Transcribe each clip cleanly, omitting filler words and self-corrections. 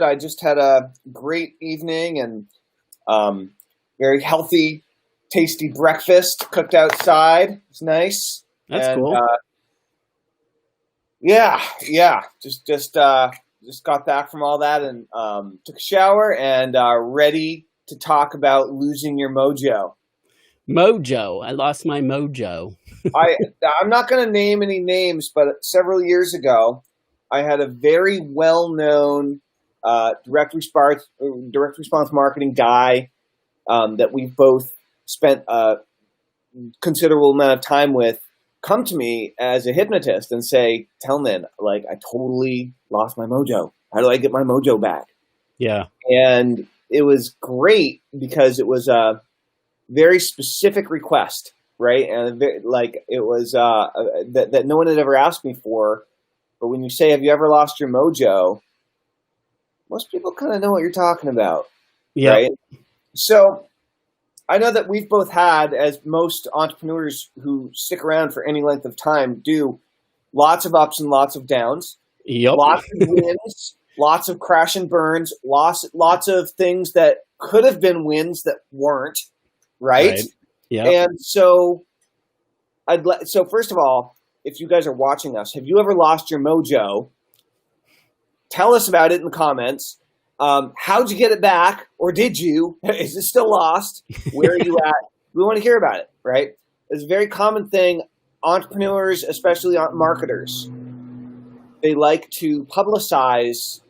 I just had a great evening and very healthy, tasty breakfast cooked outside. It's nice. That's And cool. yeah, just got back from all that and took a shower and ready to talk about losing your mojo. MoJo. I lost my mojo. I I'm not going to name any names, but several years ago, I had a very well-known direct response marketing guy that we both spent a considerable amount of time with come to me as a hypnotist and say, Tellman, like I totally lost my mojo. How do I get my mojo back? Yeah. And it was great because it was a very specific request, right? And like it was that no one had ever asked me for. But when you say, "Have you ever lost your mojo?" most people kind of know what you're talking about, Yeah. right? So I know that we've both had, as most entrepreneurs who stick around for any length of time do, lots of ups and lots of downs, Yep. lots of wins, lots of crash and burns, lots of things that could have been wins that weren't, right? Right. Yeah. And so so first of all, if you guys are watching us, have you ever lost your mojo? Tell us about it in the comments. How'd you get it back? Or did you? Is it still lost? Where are you at? We want to hear about it, right? It's a very common thing. Entrepreneurs, especially marketers, they like to publicize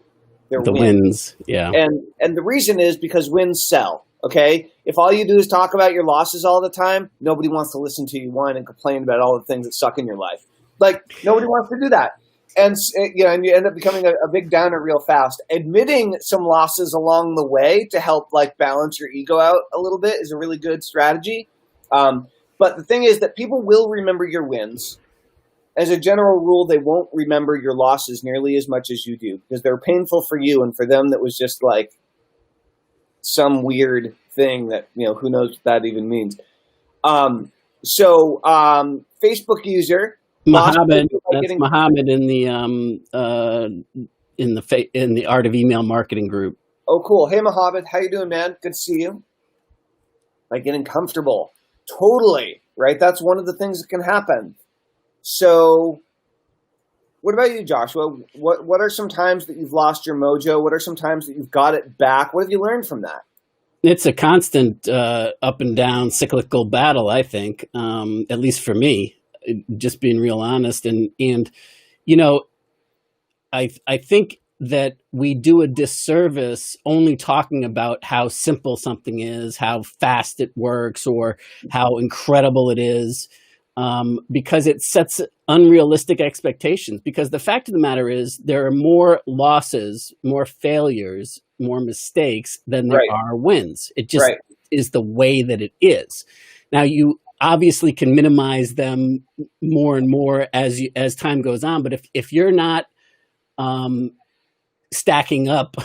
their The wins. wins. Yeah. And the reason is because wins sell, okay? If all you do is talk about your losses all the time, nobody wants to listen to you whine and complain about all the things that suck in your life. Like, nobody wants to do that. And you end up becoming a big downer real fast. Admitting some losses along the way to help like balance your ego out a little bit is a really good strategy. But the thing is that people will remember your wins. As a general rule, they won't remember your losses nearly as much as you do because they're painful for you, and for them that was just like some weird thing that, who knows what that even means. Facebook user Mohammed. That's Mohammed in the Art of Email Marketing group. Oh, cool. Hey, Mohammed, how you doing, man? Good to see you. Like getting comfortable. Totally, right? That's one of the things that can happen. So what about you, Joshua? What are some times that you've lost your mojo? What are some times that you've got it back? What have you learned from that? It's a constant up and down cyclical battle, I think, at least for me, just being real honest. And I think that we do a disservice only talking about how simple something is, how fast it works, or how incredible it is, because it sets unrealistic expectations. Because the fact of the matter is there are more losses, more failures, more mistakes than there are wins. It just is the way that it is. Now, you obviously can minimize them more and more as time goes on. But if you're not stacking up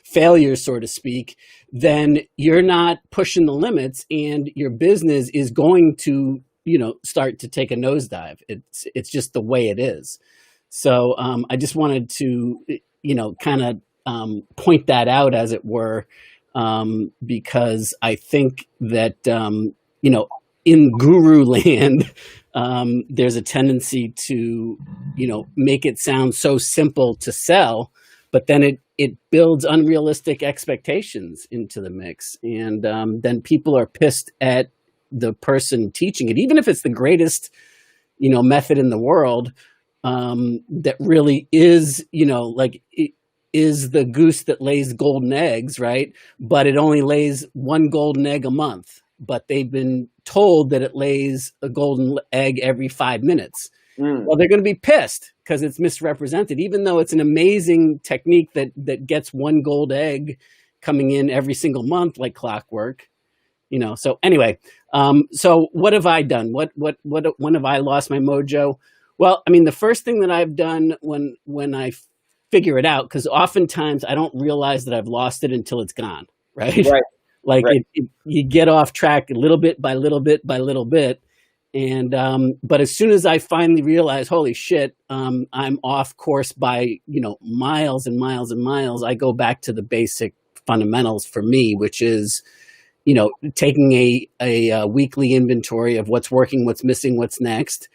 failures, so to speak, then you're not pushing the limits, and your business is going to start to take a nosedive. It's just the way it is. So I just wanted to kind of point that out, as it were, because I think that in guru land, there's a tendency to make it sound so simple to sell, but then it builds unrealistic expectations into the mix, and then people are pissed at the person teaching it, even if it's the greatest method in the world, that really is it is the goose that lays golden eggs, right? But it only lays one golden egg a month, but they've been told that it lays a golden egg every 5 minutes. Well, they're going to be pissed because it's misrepresented, even though it's an amazing technique that gets one gold egg coming in every single month like clockwork. So anyway, so what have I done? When have I lost my mojo? Well, I mean, the first thing that I've done when I figure it out, because oftentimes I don't realize that I've lost it until it's gone, right? Right. Like you get off track little bit by little bit by little bit, And but as soon as I finally realized, holy shit, I'm off course by miles and miles and miles, I go back to the basic fundamentals for me, which is taking a weekly inventory of what's working, what's missing, what's next.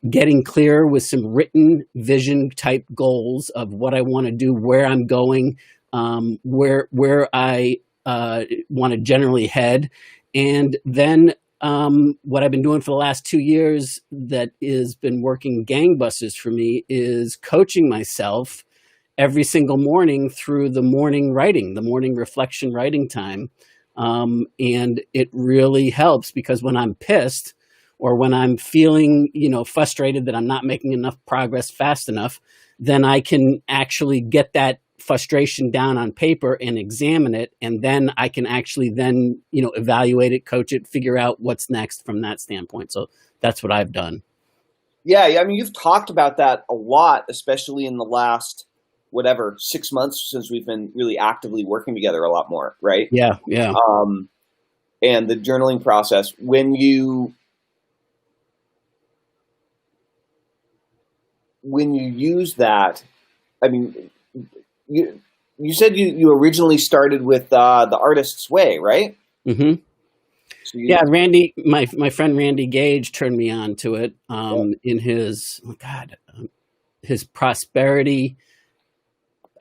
Getting clear with some written vision type goals of what I want to do, where I'm going, where I want to generally head. And then what I've been doing for the last 2 years that has been working gangbusters for me is coaching myself every single morning through the morning writing, the morning reflection writing time. And it really helps, because when I'm pissed or when I'm feeling, frustrated that I'm not making enough progress fast enough, then I can actually get that frustration down on paper and examine it. And then I can actually then, evaluate it, coach it, figure out what's next from that standpoint. So that's what I've done. Yeah. I mean, you've talked about that a lot, especially in the last, 6 months since we've been really actively working together a lot more. Right. Yeah. Yeah. And the journaling process, when you use that, I mean, you said you originally started with the Artist's Way, right? Mm-hmm. So Randy, my friend Randy Gage turned me on to it in his prosperity.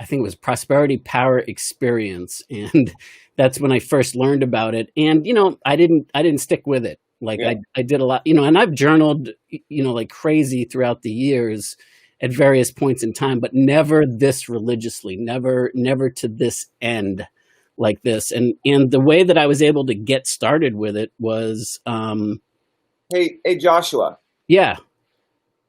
I think it was Prosperity Power Experience, and that's when I first learned about it. And I didn't stick with it. I did a lot, and I've journaled, like crazy throughout the years at various points in time, but never this religiously, never to this end like this. And the way that I was able to get started with it was, Hey, Joshua. Yeah.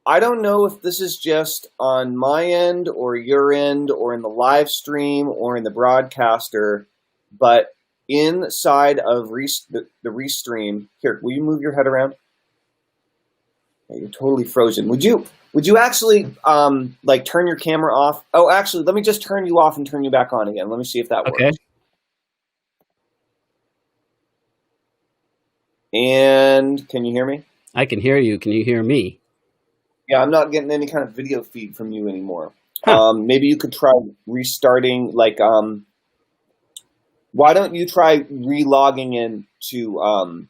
I don't know if this is just on my end or your end or in the live stream or in the broadcaster, but inside of the Restream, here, will you move your head around? Yeah, you're totally frozen. Would you actually turn your camera off? Oh, actually, let me just turn you off and turn you back on again. Let me see if that works. And can you hear me? I can hear you. Can you hear me? Yeah, I'm not getting any kind of video feed from you anymore. Huh. Maybe you could try restarting, why don't you try re-logging in to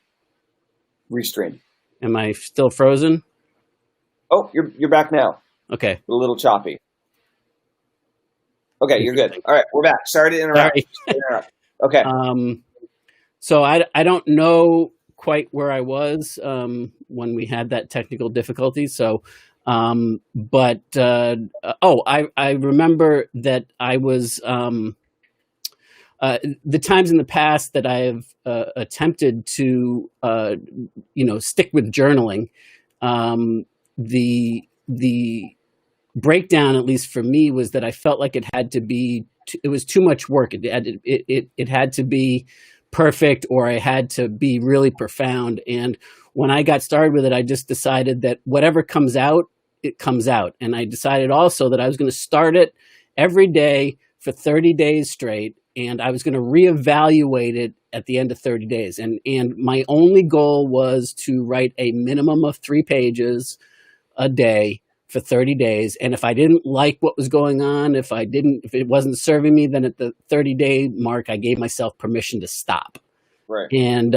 Restream? Am I still frozen? Oh, you're back now. Okay. A little choppy. Okay, you're good. All right, we're back. Sorry to interrupt. Okay. So I don't know quite where I was when we had that technical difficulty. So, I remember that I was the times in the past that I have attempted to stick with journaling. The breakdown, at least for me, was that I felt like it had to be. It was too much work. It had to be perfect, or I had to be really profound. And when I got started with it, I just decided that whatever comes out, it comes out. And I decided also that I was going to start it every day for 30 days straight, and I was going to reevaluate it at the end of 30 days. And my only goal was to write a minimum of 3 pages a day for 30 days. And if I didn't like what was going on, if it wasn't serving me, then at the 30-day mark, I gave myself permission to stop. Right. And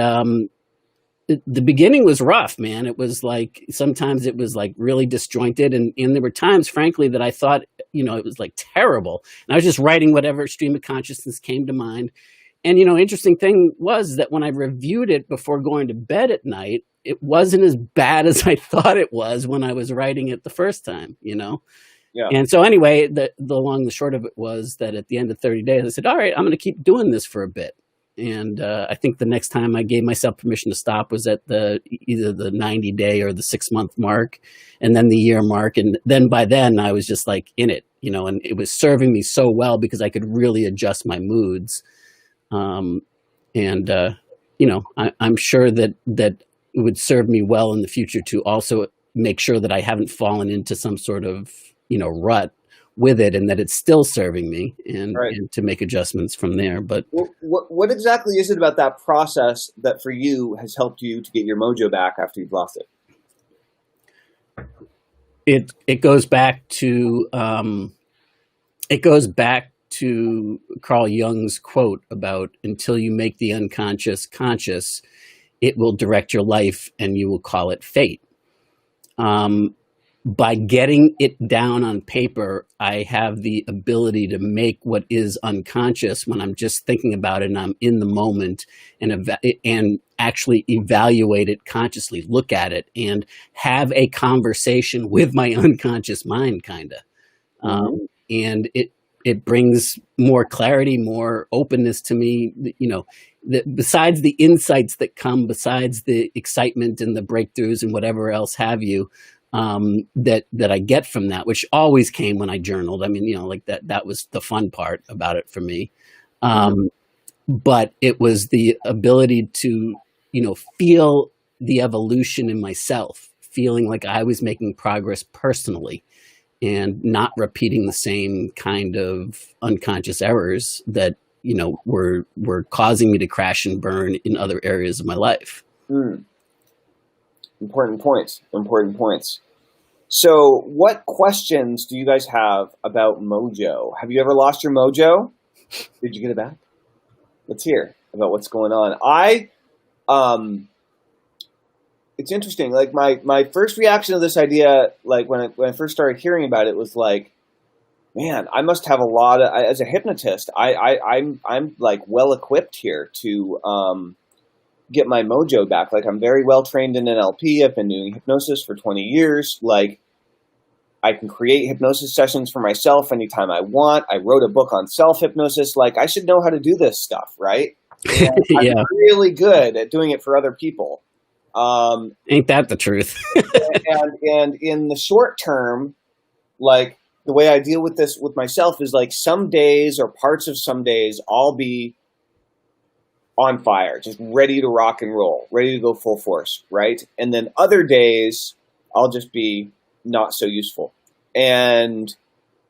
the beginning was rough, man. It was sometimes it was really disjointed. And there were times, frankly, that I thought, it was terrible. And I was just writing whatever stream of consciousness came to mind. And, interesting thing was that when I reviewed it before going to bed at night, it wasn't as bad as I thought it was when I was writing it the first time, Yeah. And so anyway, the long and the short of it was that at the end of 30 days, I said, all right, I'm going to keep doing this for a bit. And I think the next time I gave myself permission to stop was at either the 90-day or the 6-month mark, and then the year mark. And then by then I was just in it, and it was serving me so well because I could really adjust my moods. I'm sure that it would serve me well in the future to also make sure that I haven't fallen into some sort of, rut with it, and that it's still serving me, Right. and to make adjustments from there. But What exactly is it about that process that for you has helped you to get your mojo back after you've lost it? it goes back to Carl Jung's quote about, until you make the unconscious conscious, it will direct your life and you will call it fate. By getting it down on paper, I have the ability to make what is unconscious, when I'm just thinking about it and I'm in the moment, and actually evaluate it consciously, look at it, and have a conversation with my unconscious mind, kind of. And it brings more clarity, more openness to me. Besides the insights that come, besides the excitement and the breakthroughs and whatever else have you, that I get from that, which always came when I journaled. I mean, like that was the fun part about it for me. But it was the ability to, feel the evolution in myself, feeling like I was making progress personally and not repeating the same kind of unconscious errors that, were causing me to crash and burn in other areas of my life. Important points. So what questions do you guys have about MoJo? Have you ever lost your mojo? Did you get it back? Let's hear about what's going on. It's interesting. Like my first reaction to this idea, like when I first started hearing about it, was like, man, I must have a lot of, as a hypnotist, I'm like well equipped here to get my mojo back. Like, I'm very well trained in NLP. I've been doing hypnosis for 20 years. Like, I can create hypnosis sessions for myself anytime I want. I wrote a book on self-hypnosis. Like, I should know how to do this stuff, right? And Yeah. I'm really good at doing it for other people. Ain't that the truth? and in the short term, like, the way I deal with this with myself is, like, some days or parts of some days I'll be on fire, just ready to rock and roll, ready to go full force, right? And then other days I'll just be not so useful. And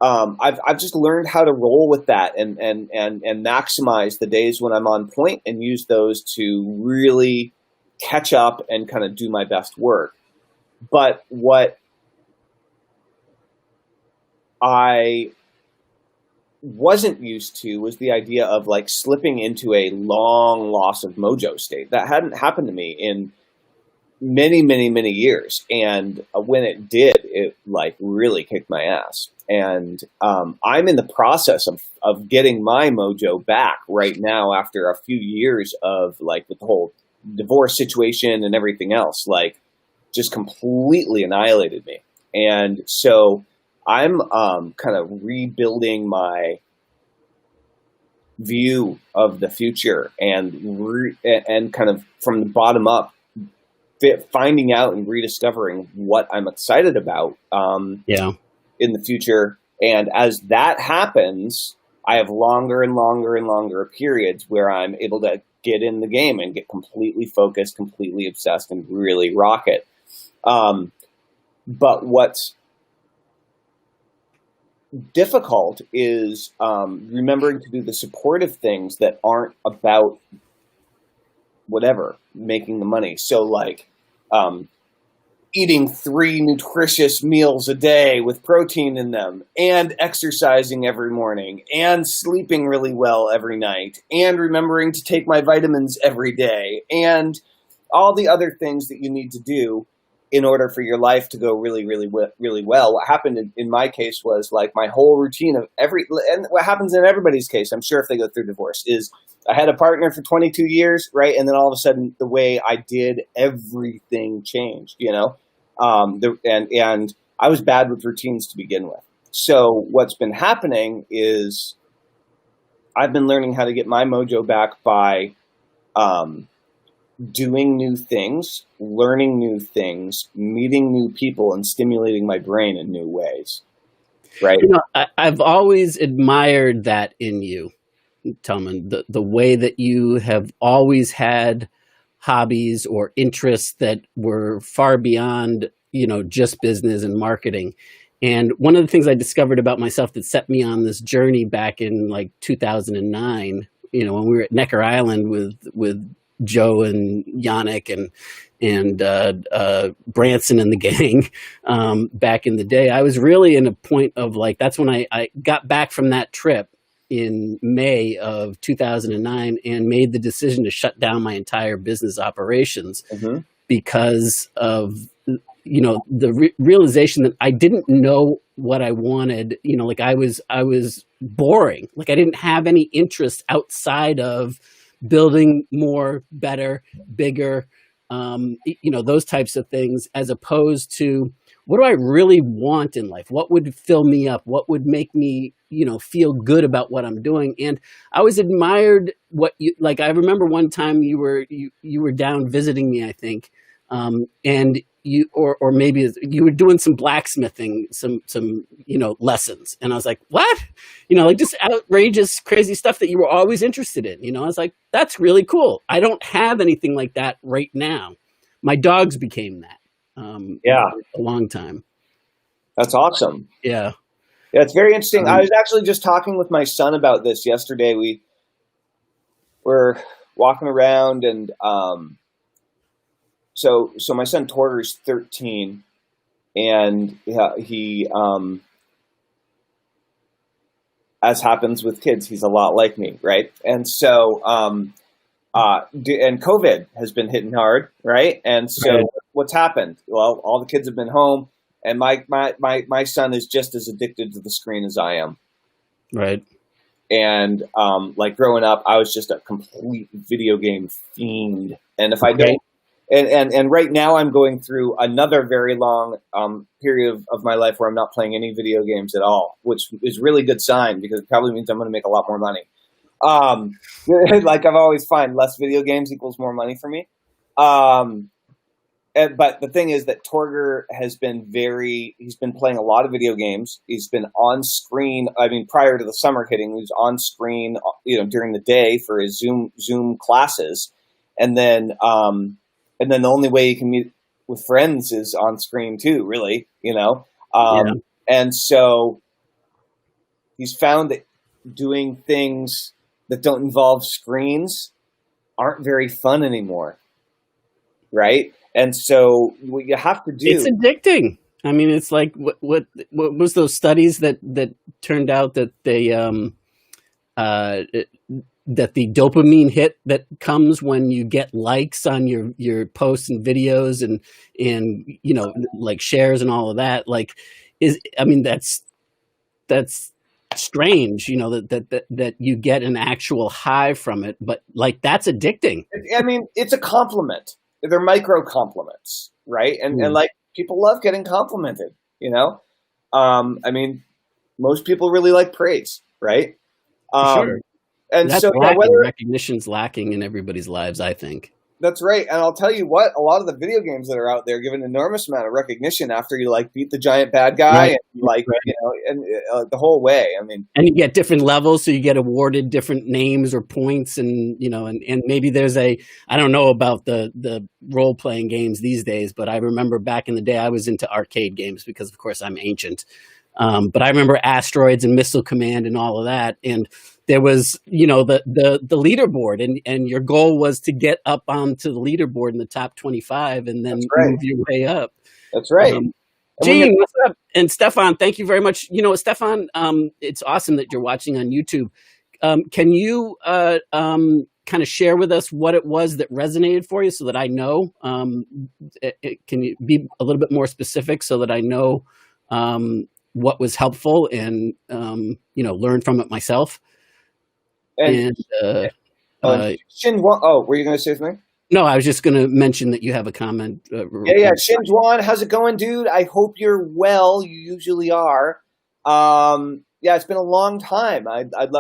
I've just learned how to roll with that and maximize the days when I'm on point and use those to really catch up and kind of do my best work. But what I wasn't used to was the idea of, like, slipping into a long loss of mojo state. That hadn't happened to me in many, many, many years. And when it did, it, like, really kicked my ass. And I'm in the process of getting my mojo back right now after a few years of, like, with the whole divorce situation and everything else, like, just completely annihilated me. And so I'm kind of rebuilding my view of the future and kind of from the bottom up, finding out and rediscovering what I'm excited about in the future. And as that happens, I have longer and longer and longer periods where I'm able to get in the game and get completely focused, completely obsessed, and really rock it. But what's difficult is remembering to do the supportive things that aren't about whatever, making the money. So, like, eating 3 nutritious meals a day with protein in them, and exercising every morning, and sleeping really well every night, and remembering to take my vitamins every day, and all the other things that you need to do in order for your life to go really, really, really well. What happened in my case was, like, my whole routine of and what happens in everybody's case, I'm sure if they go through divorce, is I had a partner for 22 years, right? And then all of a sudden the way I did everything changed, and I was bad with routines to begin with. So what's been happening is I've been learning how to get my mojo back by, doing new things, learning new things, meeting new people, and stimulating my brain in new ways. Right. I've always admired that in you, Tillman, the way that you have always had hobbies or interests that were far beyond, just business and marketing. And one of the things I discovered about myself that set me on this journey back in like 2009, when we were at Necker Island with Joe and Yannick and Branson and the gang back in the day, I was really in a point of like, that's when I got back from that trip in May of 2009 and made the decision to shut down my entire business operations because of the realization that I didn't know what I wanted. Like I was boring. Like I didn't have any interest outside of building more, better, bigger, those types of things, as opposed to what do I really want in life? What would fill me up? What would make me, feel good about what I'm doing? And I always admired like, I remember one time you were down visiting me, I think. And you, or maybe you were doing some blacksmithing, some lessons. And I was like, what? Like just outrageous, crazy stuff that you were always interested in. I was like, that's really cool. I don't have anything like that right now. My dogs became that. For a long time. That's awesome. Yeah. Yeah, it's very interesting. I was actually just talking with my son about this yesterday. We were walking around and, so my son Torter's 13 and he, as happens with kids, he's a lot like me. Right. And so, and COVID has been hitting hard. Right. And so what's happened? Well, all the kids have been home and my son is just as addicted to the screen as I am. Right. And, like growing up, I was just a complete video game fiend. And if I don't, and right now I'm going through another very long period of my life where I'm not playing any video games at all, which is really good sign because it probably means I'm going to make a lot more money. Like I've always find less video games equals more money for me. But the thing is that Torger has been he's been playing a lot of video games. He's been on screen. I mean, prior to the summer hitting, he was on screen, during the day for his Zoom classes. And then the only way you can meet with friends is on screen too, really, And so he's found that doing things that don't involve screens aren't very fun anymore. Right. And so what you have to do, it's addicting. I mean, it's like what was those studies that turned out that they that the dopamine hit that comes when you get likes on your posts and videos and like shares and all of that, that's strange, that you get an actual high from it, but like that's addicting. I mean, it's a compliment. They're micro compliments, right? And like people love getting complimented, I mean, most people really like praise, right? Sure. And that's so recognition's lacking in everybody's lives, I think. That's right. And I'll tell you what, a lot of the video games that are out there give an enormous amount of recognition after you like beat the giant bad guy and the whole way. I mean, and you get different levels. So you get awarded different names or points and maybe there's I don't know about the role playing games these days, but I remember back in the day, I was into arcade games because of course I'm ancient. But I remember Asteroids and Missile Command and all of that. And there was, the leaderboard and your goal was to get up onto the leaderboard in the top 25 and then move your way up. That's right. Gene, what's up? And Stefan, thank you very much. Stefan, it's awesome that you're watching on YouTube. Can you kind of share with us what it was that resonated for you so that I know? Can you be a little bit more specific so that I know what was helpful and, learn from it myself? And Shinjuan, were you going to say something? No, I was just going to mention that you have a comment. Shinjuan, how's it going, dude? I hope you're well. You usually are. It's been a long time.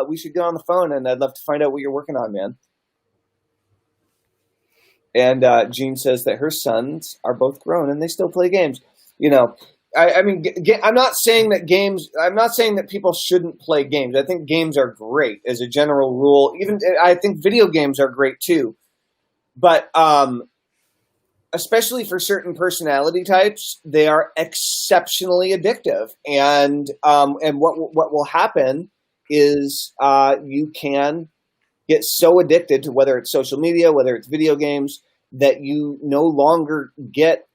We should get on the phone, and I'd love to find out what you're working on, man. And Jean says that her sons are both grown and they still play games. I mean, I'm not saying that people shouldn't play games. I think games are great as a general rule. Even I think video games are great too. But especially for certain personality types, they are exceptionally addictive. And what will happen is you can get so addicted to whether it's social media, whether it's video games, that you no longer get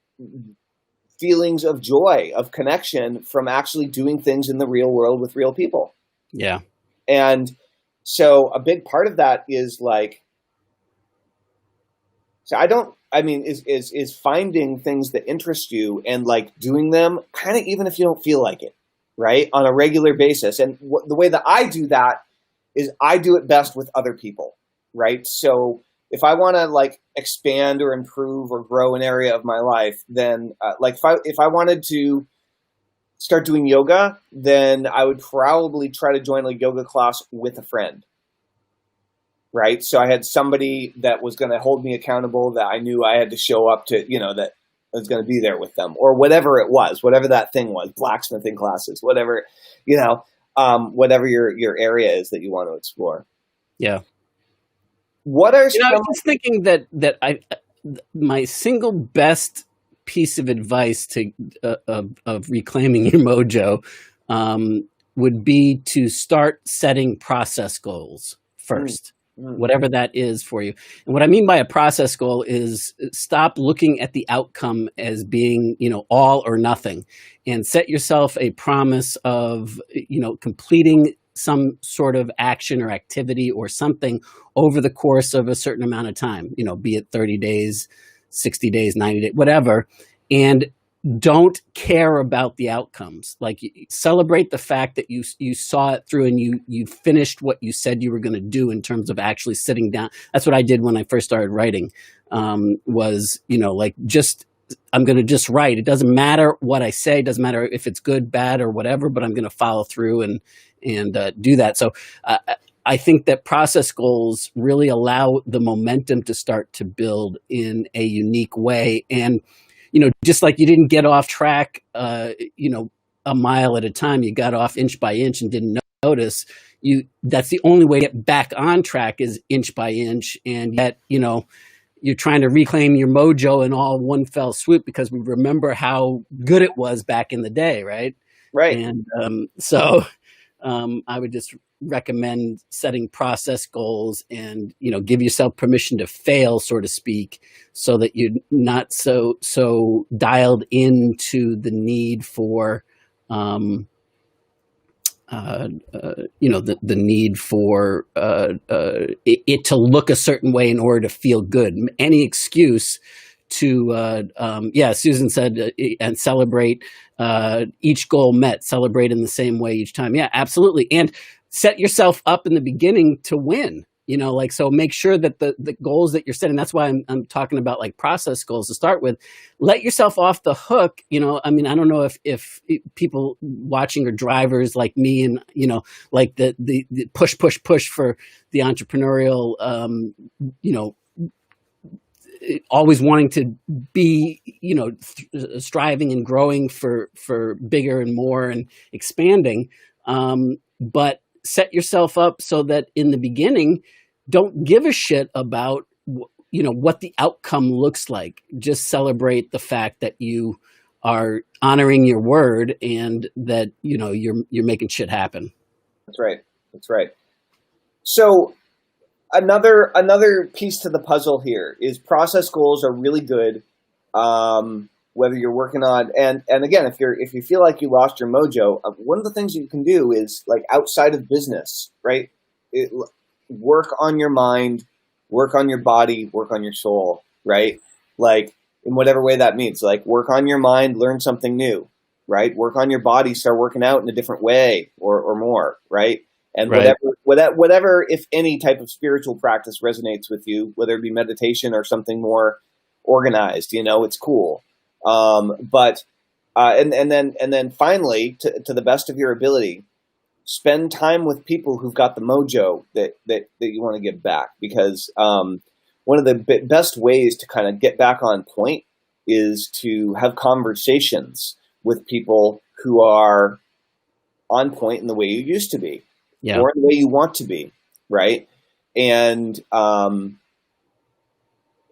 feelings of joy, of connection from actually doing things in the real world with real people. Yeah. And so a big part of that is like, is finding things that interest you and like doing them kind of even if you don't feel like it, right? On a regular basis. And the way that I do that is I do it best with other people, right? So if I want to like expand or improve or grow an area of my life, then like if I wanted to start doing yoga, then I would probably try to join a yoga class with a friend, right? So I had somebody that was going to hold me accountable, that I knew I had to show up to, that I was going to be there with them, or whatever it was, whatever that thing was, blacksmithing classes, whatever, whatever your area is that you want to explore. Yeah. What are I was just thinking that my single best piece of advice to of reclaiming your mojo would be to start setting process goals first, whatever that is for you. And what I mean by a process goal is stop looking at the outcome as being, all or nothing, and set yourself a promise of, completing some sort of action or activity or something over the course of a certain amount of time, be it 30 days, 60 days, 90 days, whatever. And don't care about the outcomes. Like, celebrate the fact that you saw it through and you finished what you said you were going to do in terms of actually sitting down. That's what I did when I first started writing, was, I'm going to just write. It doesn't matter what I say. It doesn't matter if it's good, bad, or whatever, but I'm going to follow through and do that. So I think that process goals really allow the momentum to start to build in a unique way. And, just like you didn't get off track, a mile at a time, you got off inch by inch and didn't notice. That's the only way to get back on track is inch by inch. And yet, you're trying to reclaim your mojo in all one fell swoop because we remember how good it was back in the day, right? Right. And I would just recommend setting process goals and, give yourself permission to fail, so to speak, so that you're not so dialed into the need for, the need for it to look a certain way in order to feel good. Any excuse to, Susan said, and celebrate each goal met, celebrate in the same way each time. Yeah, absolutely. And set yourself up in the beginning to win, so make sure that the goals that you're setting, that's why I'm talking about like process goals to start with. Let yourself off the hook. I don't know if people watching are drivers like me and, like the push for the entrepreneurial, always wanting to be, striving and growing for bigger and more and expanding. But set yourself up so that in the beginning, don't give a shit about, what the outcome looks like. Just celebrate the fact that you are honoring your word and that, you're making shit happen. That's right. So another piece to the puzzle here is process goals are really good. Whether you're working on, and again, if you feel like you lost your mojo, one of the things you can do is like outside of business, right? Work on your mind, work on your body, work on your soul, right? Like in whatever way that means, like work on your mind, learn something new, right? Work on your body, start working out in a different way or more, right? And right. whatever, if any type of spiritual practice resonates with you, whether it be meditation or something more organized, it's cool. And then finally, to the best of your ability, spend time with people who've got the mojo that you want to give back, because one of the best ways to kind of get back on point is to have conversations with people who are on point in the way you used to be, or in the way you want to be, right? And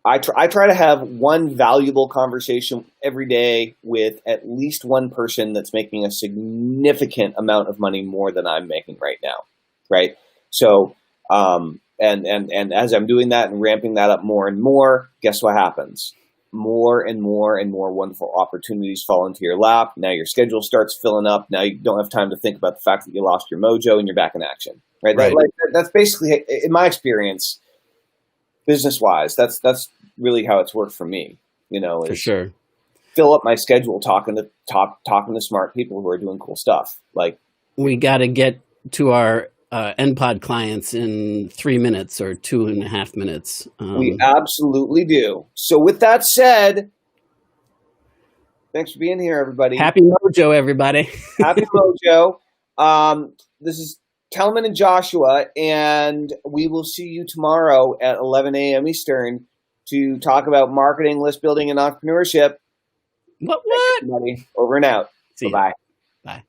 I try to have one valuable conversation every day with at least one person that's making a significant amount of money more than I'm making right now, right? So, and as I'm doing that and ramping that up more and more, guess what happens? More and more and more wonderful opportunities fall into your lap. Now your schedule starts filling up. Now you don't have time to think about the fact that you lost your mojo and you're back in action, right? Right. That's basically, in my experience, business-wise, that's really how it's worked for me. For sure. Fill up my schedule talking to smart people who are doing cool stuff. Like, we got to get to our NPod clients in 3 minutes or 2.5 minutes. We absolutely do. So with that said, thanks for being here, everybody. Happy Mojo, everybody. Happy Mojo. This is Kelman and Joshua, and we will see you tomorrow at 11 a.m. Eastern to talk about marketing, list building, and entrepreneurship. What? Thanks, everybody. Over and out. See Bye-bye. Bye.